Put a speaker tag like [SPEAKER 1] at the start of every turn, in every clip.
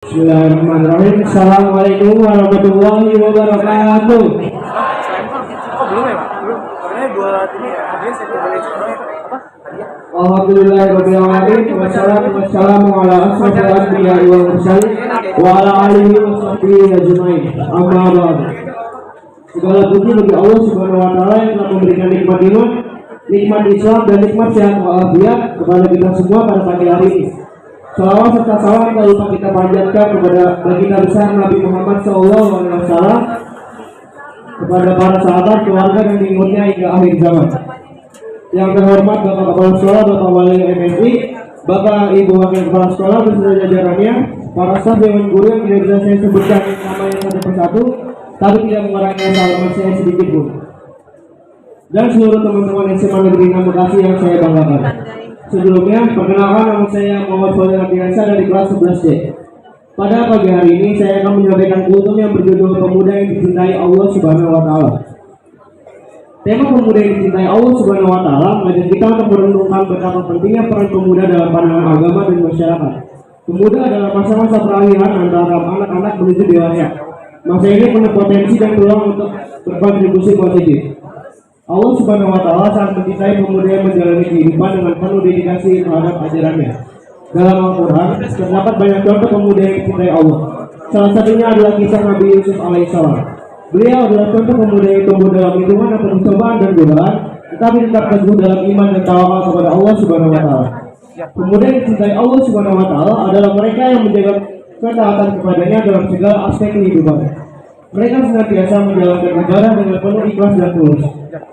[SPEAKER 1] Bismillahirrahmanirrahim. Assalamualaikum warahmatullahi wabarakatuh.
[SPEAKER 2] Belum ya, Pak? Belum. Karena buat ini ya, hadiah saya boleh apa? Hadiah.
[SPEAKER 1] Alhamdulillahirabbil alamin. Wassalamu ala asrofil anbiya'i wal mursalin wa ala alihi washabbihi ajmain. Amma ba'du. Segala puji bagi Allah Subhanahu wa taala yang telah memberikan nikmat iman, nikmat Islam dan nikmat sehat walafiat kepada kita semua pada pagi hari ini. Salawat serta salam tak lupa kita panjatkan kepada baginda besar Nabi Muhammad SAW, kepada para sahabat, keluarga dan pengikutnya hingga akhir zaman. Yang terhormat Bapak Kepala Sekolah, Bapak Wali MSI, Bapak Ibu Wakil Kepala Sekolah beserta jajarannya, para staf dewan guru yang tidak bisa saya sebutkan namanya satu persatu, tapi tidak mengurangi salaman saya sedikit pun. Dan seluruh teman-teman SMA Negeri 6 Bekasi yang saya banggakan. Sebelumnya, perkenalkan nama saya Muhammad Fadil Abdiasa dari kelas 11C. Pada pagi hari ini saya akan menyampaikan kultum yang berjudul Pemuda yang Dicintai Allah Subhanahu wa taala. Tema pemuda yang dicintai Allah Subhanahu wa taala mengajak kita untuk merenungkan betapa pentingnya peran pemuda dalam pandangan agama dan masyarakat. Pemuda adalah masa-masa peralihan antara anak-anak menuju dewasa. Masa ini penuh potensi dan peluang untuk berkontribusi positif. Allah Subhanahu wa taala sangat mencintai pemuda yang menjalani kehidupan dengan penuh dedikasi terhadap ajarannya. Dalam Al-Quran terdapat banyak contoh pemuda yang dicintai Allah. Salah satunya adalah kisah Nabi Yusuf alaihissalam. Beliau adalah contoh pemuda yang tumbuh dalam lingkungan atau percobaan dan godaan, tetapi tetap teguh dalam iman dan tawakal kepada Allah Subhanahu wa taala. Pemuda yang dicintai Allah Subhanahu wa taala adalah mereka yang menjaga ketaatan kepadanya dalam segala aspek kehidupan. Mereka senantiasa menjalankan ibadah dengan penuh ikhlas dan tulus,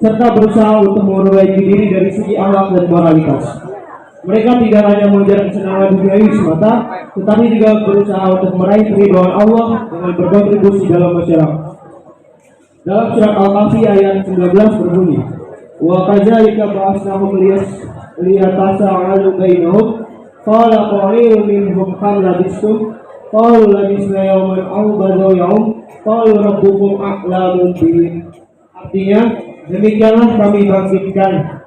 [SPEAKER 1] serta berusaha untuk memperbaiki diri dari segi akhlak dan moralitas. Mereka tidak hanya mengejar kesenangan duniawi semata, tetapi juga berusaha untuk meraih keridhaan Allah dengan berkontribusi dalam masyarakat. Dalam surat Al-Kahfi ayat 19 berbunyi, "Wa kadzalika ba'atsnahum liyatasa''alu bainahum, qala qa'ilun minhum kam labistum, qalu labisna yawman aw ba'da yawm, qalu rabbukum a'lamu bihim." Artinya, demikian kami bangkitkan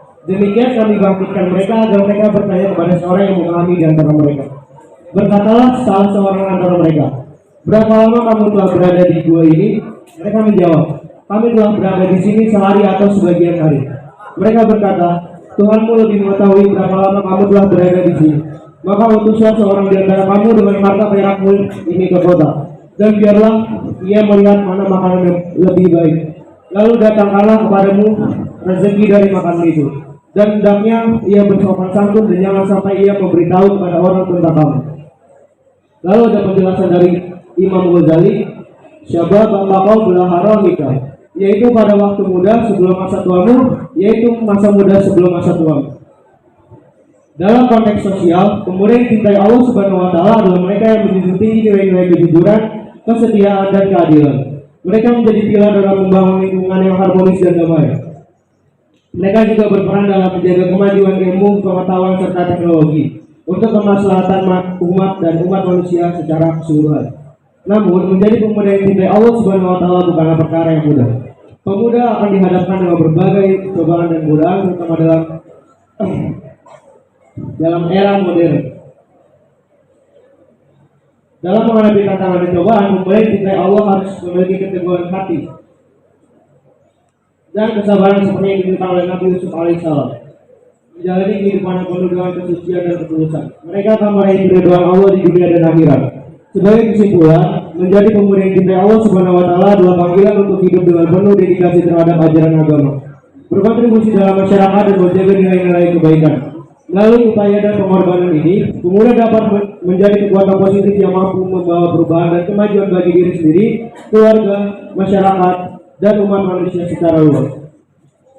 [SPEAKER 1] mereka agar mereka bertanya kepada seorang yang mengalami di antara mereka. Berkatalah salah seorang antara mereka, "Berapa lama kamu telah berada di gua ini?" Mereka menjawab, "Kami telah berada di sini sehari atau sebagian hari." Mereka berkata, "Tuhanmu lebih mengetahui berapa lama kamu telah berada di sini. Maka utuslah seorang di antara kamu dengan harta perakmu ini ke kota, dan biarlah ia melihat mana makanan yang lebih baik. Lalu datangkanlah kepadamu rezeki dari makanan itu. Dan hendaknya ia bersopan santun dan jangan sampai ia memberitahu kepada orang tentang kamu." Lalu ada penjelasan dari Imam Ghazali, "Syabab baqau bila haramika," yaitu pada waktu muda sebelum masa tuamu, yaitu masa muda sebelum masa tuamu. Dalam konteks sosial, pemuda yang dicintai Allah Subhanahu wa taala adalah mereka yang menjunjung tinggi nilai-nilai kejujuran, kesetiaan dan keadilan. Mereka menjadi pilar dalam membangun lingkungan yang harmonis dan damai. Mereka juga berperan dalam menjaga kemajuan ilmu, pengetahuan serta teknologi untuk kemaslahatan umat dan umat manusia secara keseluruhan. Namun, menjadi pemuda yang dicintai Allah Subhanahu wa taala bukanlah perkara yang mudah. Pemuda akan dihadapkan dengan berbagai cobaan dan godaan, terutama dalam era modern. Dalam menghadapi tantangan dan cobaan, pemuda yang dicintai Allah harus memiliki keteguhan hati dan kesabaran seperti yang diminta oleh Nabi Yusuf alaihissalam, menjalani kehidupan yang penuh dengan kesucian dan ketulusan. Mereka akan meraih keridhaan Allah di dunia dan akhirat. Sebagai kesimpulan, menjadi pemuda yang dicintai Allah Subhanahu wa taala adalah panggilan untuk hidup dengan penuh dedikasi terhadap ajaran agama, berkontribusi dalam masyarakat dan menjaga nilai-nilai kebaikan. Melalui upaya dan pengorbanan ini, pemuda dapat menjadi kekuatan positif yang mampu membawa perubahan dan kemajuan bagi diri sendiri, keluarga, masyarakat, dan umat manusia secara luas.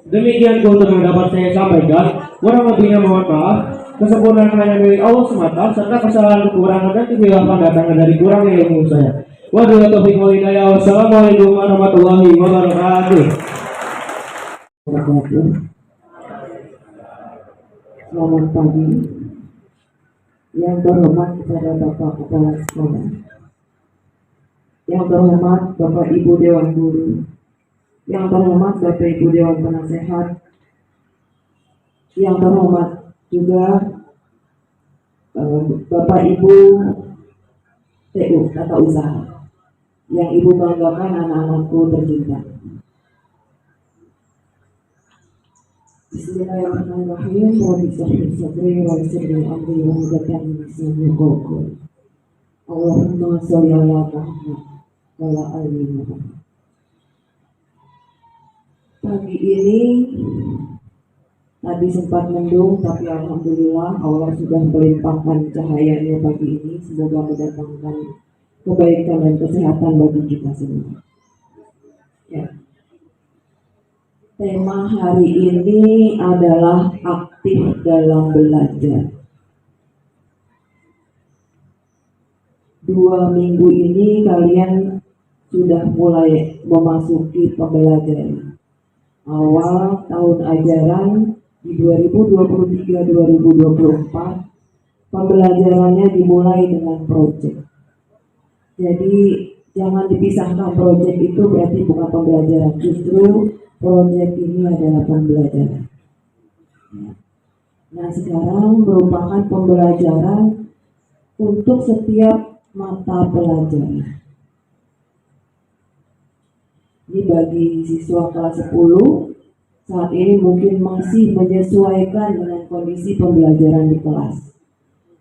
[SPEAKER 1] Demikian kultum yang dapat saya sampaikan. Kurang lebihnya mohon maaf. Kesempurnaan hanya milik Allah semata, serta kesalahan, kekurangan dan kekhilafan datangnya dari kurangnya ilmu saya. Wabillahi taufiq wal hidayah. Wassalamualaikum warahmatullahi wabarakatuh.
[SPEAKER 3] Selamat pagi. Yang terhormat kepada Bapak Kepala Sekolah, yang terhormat Bapak Ibu Dewan Guru, yang terhormat Bapak Ibu Dewan Penasehat, yang terhormat juga Bapak Ibu TU, tata usaha, yang ibu banggakan anak-anakku tercinta. Bismillahirrahmanirrahim. Rabbi shrah sadri wa yassir li amri wahlul lisani yafqahu. Allahumma sholli ala Muhammad wa ala ali Muhammad. Pagi ini tadi sempat mendung, tapi alhamdulillah Allah sudah melimpahkan cahayanya pagi ini. Semoga mendatangkan kebaikan dan kesehatan bagi kita semua. Ya. Tema hari ini adalah aktif dalam belajar. 2 minggu ini kalian sudah mulai memasuki pembelajaran. Awal tahun ajaran di 2023-2024 pembelajarannya dimulai dengan proyek. Jadi jangan dipisahkan, proyek itu berarti bukan pembelajaran, justru proyek ini adalah pembelajaran. Nah, sekarang merupakan pembelajaran untuk setiap mata pelajaran. Ini bagi siswa kelas 10 saat ini mungkin masih menyesuaikan dengan kondisi pembelajaran di kelas.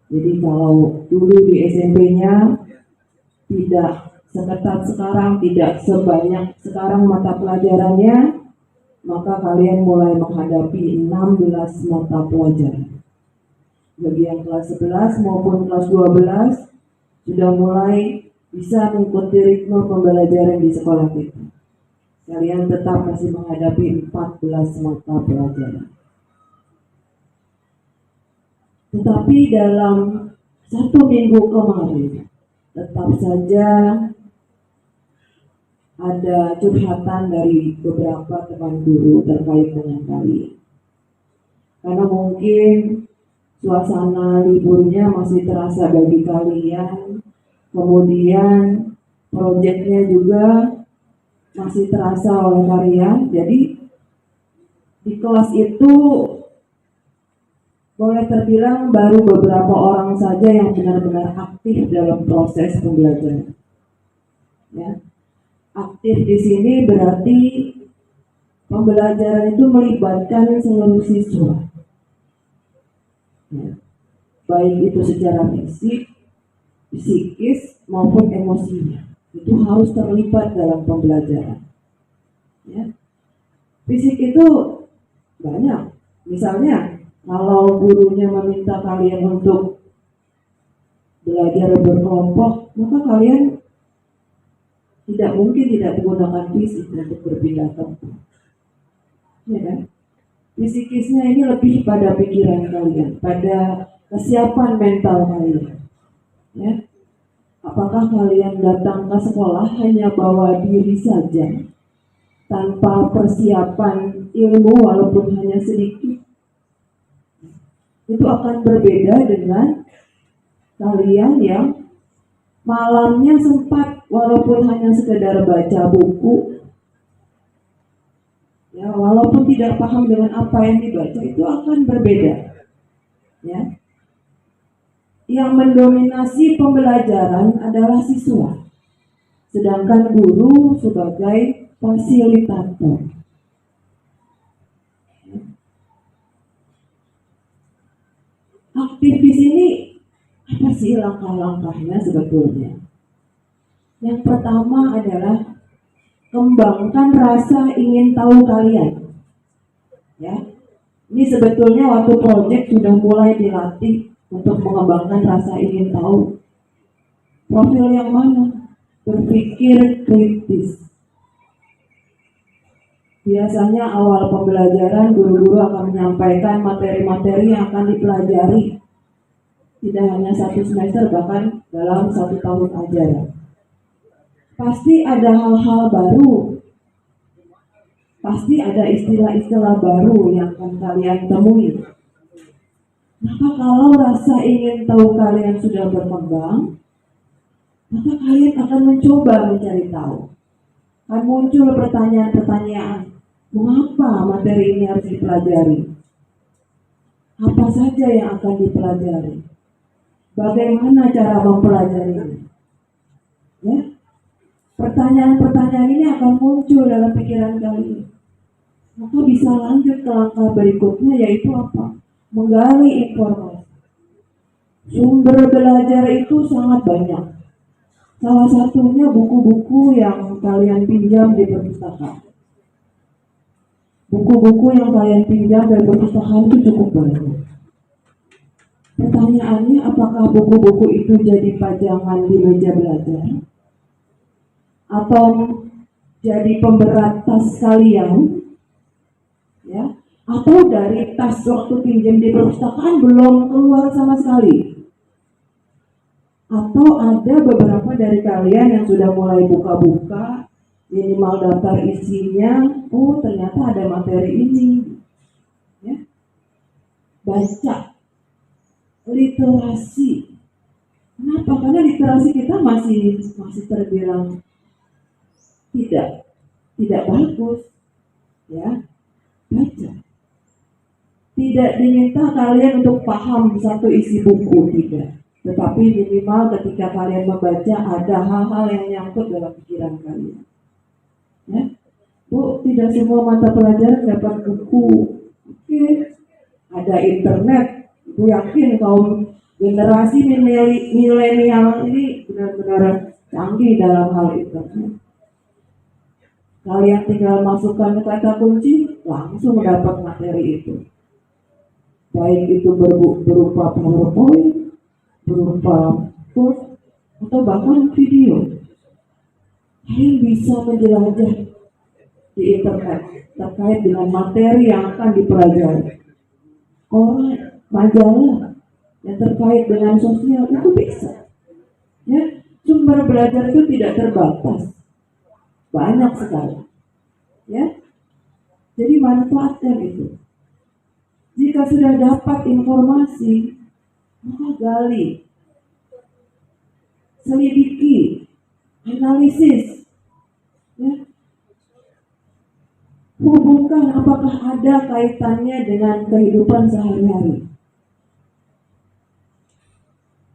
[SPEAKER 3] Jadi kalau dulu di SMP-nya tidak seketat sekarang, tidak sebanyak sekarang mata pelajarannya, maka kalian mulai menghadapi 16 mata pelajaran. Bagi yang kelas 11 maupun kelas 12 sudah mulai bisa mengikuti ritme pembelajaran di sekolah kita. Kalian tetap masih menghadapi 14 mata pelajaran. Tetapi dalam 1 minggu kemarin, tetap saja ada curhatan dari beberapa teman guru terkait dengan kalian. Karena mungkin suasana liburnya masih terasa bagi kalian, kemudian proyeknya juga masih terasa oleh kalian. Jadi di kelas itu boleh terbilang baru beberapa orang saja yang benar-benar aktif dalam proses pembelajaran. Ya. Aktif di sini berarti pembelajaran itu melibatkan seluruh siswa. Ya. Baik itu secara fisik, psikis maupun emosinya. Itu harus terlibat dalam pembelajaran. Ya. Fisik itu banyak. Misalnya, kalau gurunya meminta kalian untuk belajar berkelompok, maka kalian tidak mungkin tidak menggunakan fisik untuk berpindah tempat. Ya kan? Fisikisnya ini lebih pada pikiran kalian, pada kesiapan mental kalian. Ya. Apakah kalian datang ke sekolah hanya bawa diri saja, tanpa persiapan ilmu walaupun hanya sedikit? Itu akan berbeda dengan kalian yang malamnya sempat walaupun hanya sekedar baca buku, ya, walaupun tidak paham dengan apa yang dibaca, itu akan berbeda. Ya. Yang mendominasi pembelajaran adalah siswa, sedangkan guru sebagai fasilitator. Aktif di sini apa sih langkah-langkahnya sebetulnya? Yang pertama adalah kembangkan rasa ingin tahu kalian. Ya, ini sebetulnya waktu proyek sudah mulai dilatih untuk mengembangkan rasa ingin tahu. Profil yang mana? Berpikir kritis. Biasanya awal pembelajaran guru-guru akan menyampaikan materi-materi yang akan dipelajari. Tidak hanya 1 semester, bahkan dalam 1 tahun ajaran. Pasti ada hal-hal baru. Pasti ada istilah-istilah baru yang akan kalian temui. Maka kalau rasa ingin tahu kalian sudah berkembang, maka kalian akan mencoba mencari tahu. Akan muncul pertanyaan-pertanyaan. Mengapa materi ini harus dipelajari? Apa saja yang akan dipelajari? Bagaimana cara mempelajarinya? Pertanyaan-pertanyaan ini akan muncul dalam pikiran kalian. Maka bisa lanjut ke langkah berikutnya, yaitu apa? Menggali informasi. Sumber belajar itu sangat banyak. Salah satunya buku-buku yang kalian pinjam di perpustakaan. Buku-buku yang kalian pinjam dari perpustakaan itu cukup banyak. Pertanyaannya, apakah buku-buku itu jadi pajangan di meja belajar? Atau jadi pemberat tas kalian? Ya? Atau dari tas waktu pinjam di perpustakaan belum keluar sama sekali? Atau ada beberapa dari kalian yang sudah mulai buka-buka, minimal daftar isinya, oh ternyata ada materi ini. Ya? Baca, literasi. Kenapa? Karena literasi kita masih terbilang tidak bagus. Ya, baca. Tidak diminta kalian untuk paham satu isi buku, tidak. Tetapi minimal ketika kalian membaca ada hal-hal yang nyangkut dalam pikiran kalian. Ya, Bu, tidak semua mata pelajaran dapat buku. Oke, ada internet. Ibu yakin kaum generasi milenial ini benar-benar canggih dalam hal internet. Kalian tinggal masukkan kata kunci, langsung dapat materi itu. Baik itu berupa PowerPoint, berupa post, atau bahkan video. Kalian bisa menjelajah di internet terkait dengan materi yang akan dipelajari. Koran, majalah yang terkait dengan sosial itu bisa. Ya, sumber belajar itu tidak terbatas, banyak sekali. Ya, jadi manfaatkan itu. Jika sudah dapat informasi, maka gali, selidiki, analisis, ya. Hubungkan apakah ada kaitannya dengan kehidupan sehari-hari.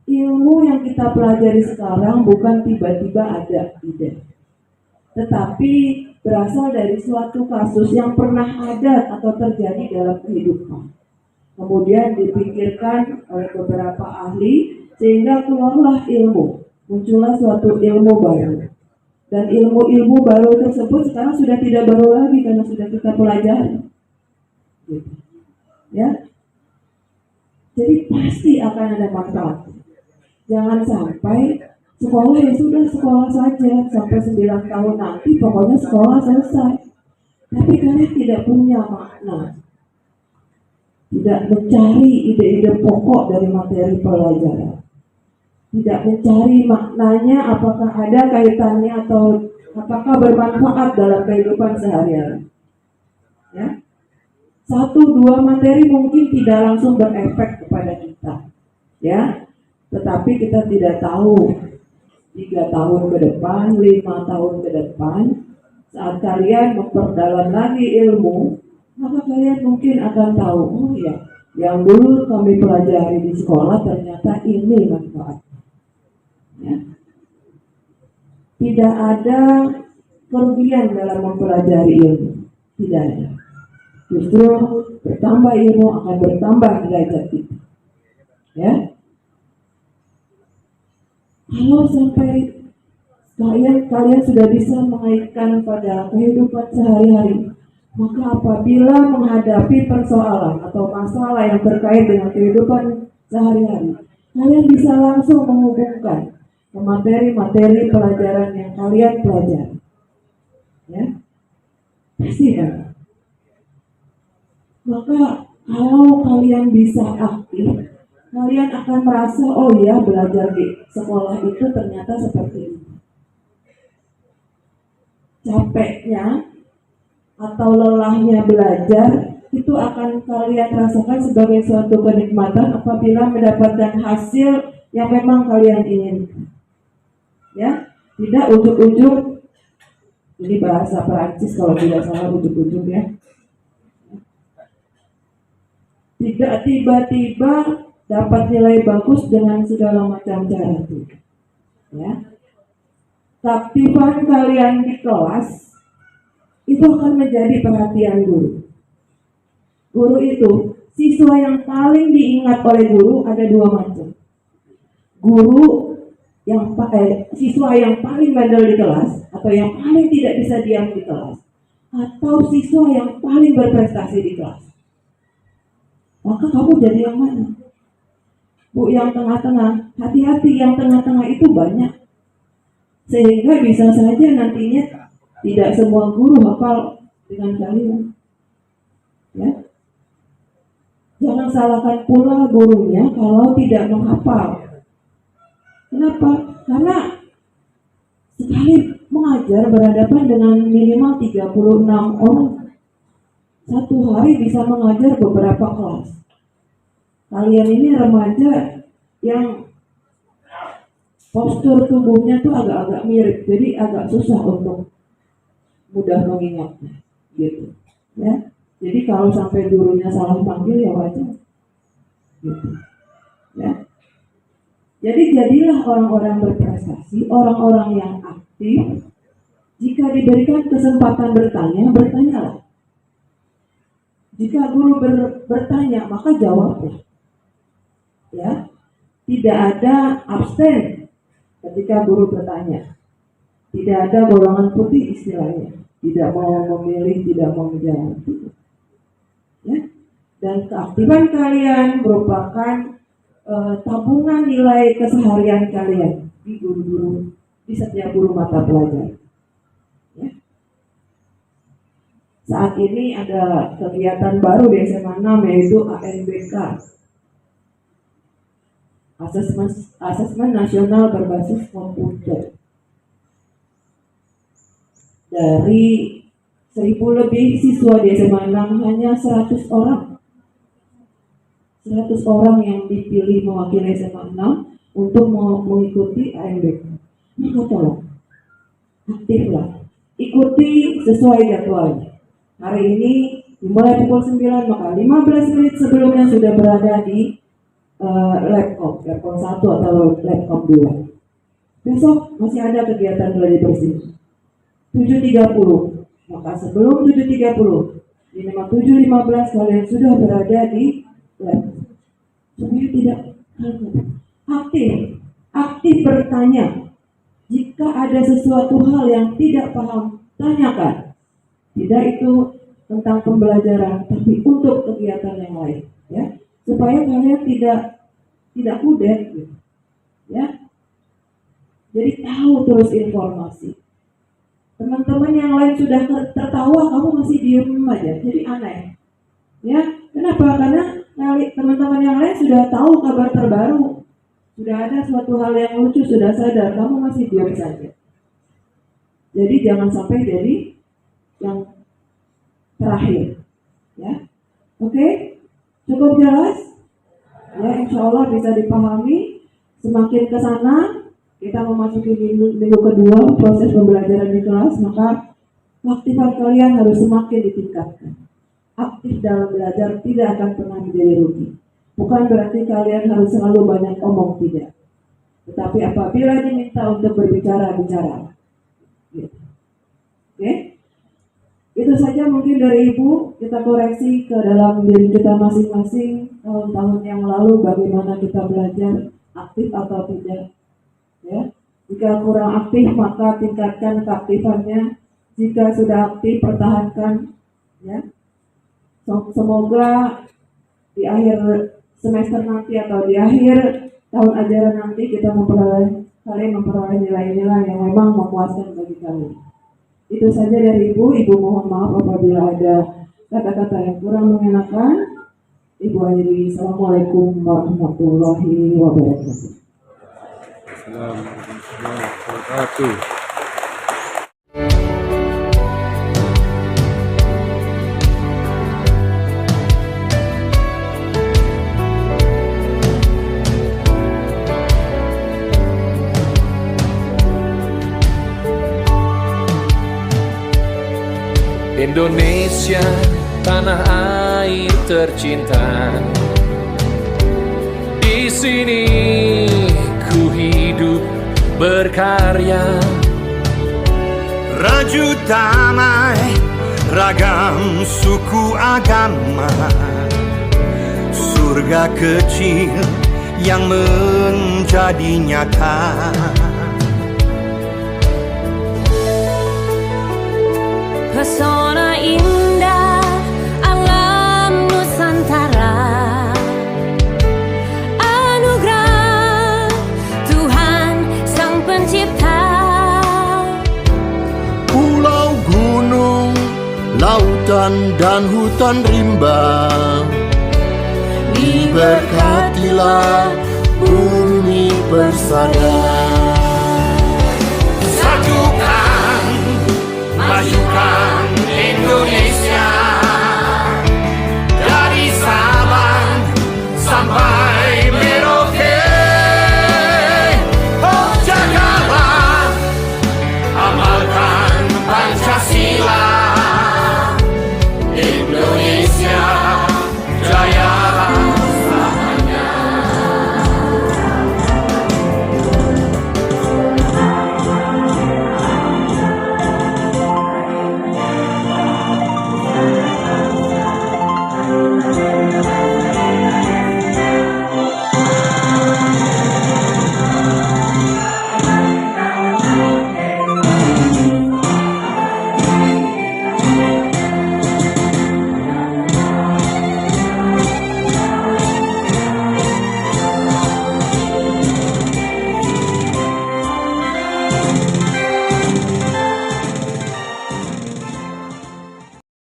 [SPEAKER 3] Ilmu yang kita pelajari sekarang bukan tiba-tiba ada, tidak. Tetapi berasal dari suatu kasus yang pernah ada atau terjadi dalam kehidupan. Kemudian dipikirkan oleh beberapa ahli sehingga keluarlah ilmu, muncullah suatu ilmu baru. Dan ilmu-ilmu baru tersebut sekarang sudah tidak baru lagi karena sudah kita pelajari. Gitu. Ya. Jadi pasti akan ada manfaat. Jangan sampai sekolah ya sudah sekolah saja sampai 9 tahun nanti pokoknya sekolah selesai. Tapi kalian tidak punya makna. Tidak mencari ide-ide pokok dari materi pelajaran. Tidak mencari maknanya apakah ada kaitannya atau apakah bermanfaat dalam kehidupan sehari-hari. Ya. 1-2 materi mungkin tidak langsung berefek kepada kita. Ya. Tetapi kita tidak tahu 3 tahun ke depan, 5 tahun ke depan, saat kalian memperdalam lagi ilmu, maka kalian mungkin akan tahu, oh ya, yang dulu kami pelajari di sekolah ternyata ini manfaatnya. Ya. Tidak ada kerugian dalam mempelajari ilmu, tidak ada. Justru bertambah ilmu akan bertambah derajat kita. Ya. Kalau sampai kalian sudah bisa mengaitkan pada kehidupan sehari-hari, maka apabila menghadapi persoalan atau masalah yang terkait dengan kehidupan sehari-hari, kalian bisa langsung menghubungkan ke materi-materi pelajaran yang kalian pelajari. Ya, pasti kan? Maka kalau kalian bisa aktif, kalian akan merasa, oh ya, belajar di sekolah itu ternyata seperti ini. Capeknya atau lelahnya belajar itu akan kalian rasakan sebagai suatu kenikmatan apabila mendapatkan hasil yang memang kalian inginkan. Ya, tidak ujuk-ujuk. Jadi bahasa Perancis kalau tidak salah ujuk-ujuk ya. Tidak tiba-tiba dapat nilai bagus dengan segala macam cara itu. Ya. keaktifan kalian di kelas itu akan menjadi perhatian guru. Guru itu, siswa yang paling diingat oleh guru ada dua macam. Siswa yang paling bandel di kelas atau yang paling tidak bisa diam di kelas, atau siswa yang paling berprestasi di kelas. Maka kamu jadi yang mana? Bu, yang tengah-tengah. Hati-hati, yang tengah-tengah itu banyak. Sehingga bisa saja nantinya tidak semua guru hafal dengan kalian. Ya. Jangan salahkan pula gurunya kalau tidak menghafal. Kenapa? Karena sekali mengajar berhadapan dengan minimal 36 orang. Satu hari bisa mengajar beberapa kelas. Kalian ini remaja yang postur tubuhnya tuh agak-agak mirip, jadi agak susah untuk mudah mengingatnya, gitu. Ya, jadi kalau sampai gurunya salah panggil ya wajar, gitu. Ya, jadi jadilah orang-orang berprestasi, orang-orang yang aktif. Jika diberikan kesempatan bertanya, bertanyalah. Jika guru bertanya, maka jawablah. Ya, tidak ada abstain ketika guru bertanya. Tidak ada golongan putih istilahnya. Tidak mau memilih, tidak mau menjawab. Ya, dan keaktifan kalian merupakan tabungan nilai keseharian kalian di guru-guru, di setiap guru mata pelajaran. Ya. Saat ini ada kegiatan baru di SMA 6 yaitu ANBK, Asesmen Nasional Berbasis Komputer. Dari 1.000 lebih siswa di SMA 6 hanya 100 orang. 100 orang yang dipilih mewakili SMA 6 untuk mengikuti ANBK. Maka tolong, aktiflah. Ikuti sesuai jadwalnya. Hari ini dimulai pukul 9, maka 15 menit sebelumnya sudah berada di Labcom 1 atau Labcom 2. Besok masih ada kegiatan gladi bersih 7.30, maka sebelum 7.30 di 7.15 kalian sudah berada di lab supaya tidak aktif bertanya. Jika ada sesuatu hal yang tidak paham, tanyakan. Tidak itu tentang pembelajaran, tapi untuk kegiatan yang lain, ya, supaya kalian tidak kudet, gitu. Ya. Jadi tahu terus informasi. Teman-teman yang lain sudah tertawa, kamu masih diem aja, jadi aneh. Ya, kenapa? Karena teman-teman yang lain sudah tahu kabar terbaru, sudah ada suatu hal yang lucu, sudah sadar, kamu masih diem saja. Jadi jangan sampai jadi yang terakhir. Ya, oke, cukup jelas? Ya, insya Allah bisa dipahami. Semakin ke sana kita memasuki minggu kedua proses pembelajaran di kelas, maka keaktifan kalian harus semakin ditingkatkan. Aktif dalam belajar tidak akan pernah menjadi rugi. Bukan berarti kalian harus selalu banyak omong, tidak. Tetapi apabila diminta untuk berbicara, bicara. Gitu. Oke? Itu saja mungkin dari Ibu. Kita koreksi ke dalam diri kita masing-masing tahun-tahun yang lalu bagaimana kita belajar, aktif atau tidak. Ya, jika kurang aktif maka tingkatkan keaktifannya. Jika sudah aktif pertahankan. Ya, semoga di akhir semester nanti atau di akhir tahun ajaran nanti kalian memperoleh nilai-nilai yang memang memuaskan bagi kalian. Itu saja dari Ibu. Ibu mohon maaf apabila ada kata-kata yang kurang mengenakan. Ibu akhiri. Assalamualaikum warahmatullahi wabarakatuh.
[SPEAKER 4] Assalamualaikum warahmatullahi wabarakatuh. Indonesia, tanah air tercinta. Di sini ku hidup berkarya
[SPEAKER 5] raju damai, ragam suku agama, surga kecil yang menjadi nyata.
[SPEAKER 6] Pesona indah alam Nusantara, anugerah Tuhan Sang Pencipta.
[SPEAKER 5] Pulau, gunung, lautan dan hutan rimba, diberkatilah bumi persada.